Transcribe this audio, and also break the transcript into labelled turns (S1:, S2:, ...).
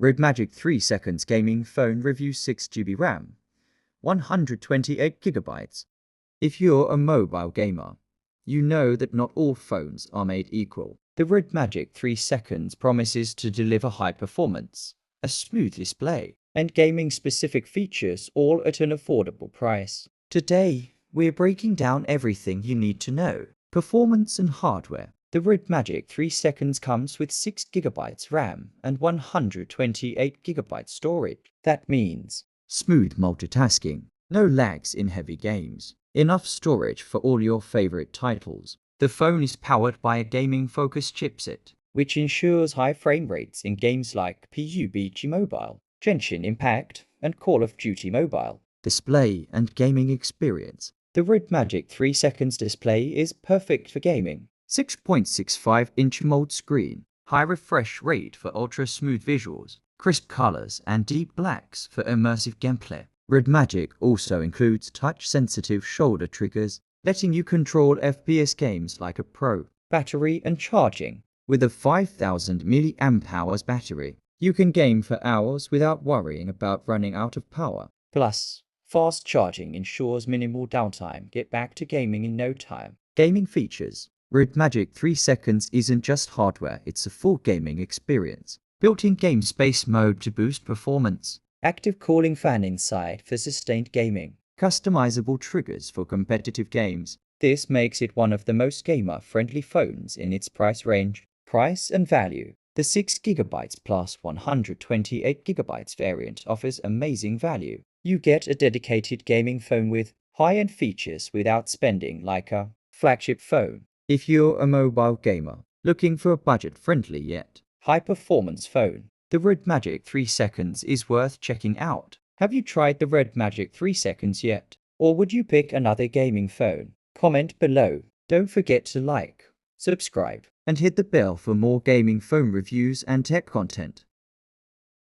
S1: RedMagic 3 seconds gaming phone review 6GB RAM, 128GB. If you're a mobile gamer, you know that not all phones are made equal. The RedMagic 3 seconds promises to deliver high performance, a smooth display, and gaming-specific features all at an affordable price. Today, we're breaking down everything you need to know. Performance and hardware. The RedMagic 3 seconds comes with 6GB RAM and 128GB storage. That means smooth multitasking, no lags in heavy games, enough storage for all your favorite titles. The phone is powered by a gaming-focused chipset, which ensures high frame rates in games like PUBG Mobile, Genshin Impact, and Call of Duty Mobile. Display and gaming experience. The RedMagic 3 seconds display is perfect for gaming. 6.65-inch AMOLED screen, high refresh rate for ultra-smooth visuals, crisp colors and deep blacks for immersive gameplay. RedMagic also includes touch-sensitive shoulder triggers, letting you control FPS games like a pro. Battery and charging. With a 5000 mAh battery, you can game for hours without worrying about running out of power. Plus, fast charging ensures minimal downtime. Get back to gaming in no time. Gaming features. RedMagic 3 seconds isn't just hardware, it's a full gaming experience. Built-in game space mode to boost performance. Active cooling fan inside for sustained gaming. Customizable triggers for competitive games. This makes it one of the most gamer-friendly phones in its price range. Price and value. The 6GB plus 128GB variant offers amazing value. You get a dedicated gaming phone with high-end features without spending like a flagship phone. If you're a mobile gamer looking for a budget-friendly yet high-performance phone, the RedMagic 3 seconds is worth checking out. Have you tried the RedMagic 3 seconds yet? Or would you pick another gaming phone? Comment below. Don't forget to like, subscribe, and hit the bell for more gaming phone reviews and tech content.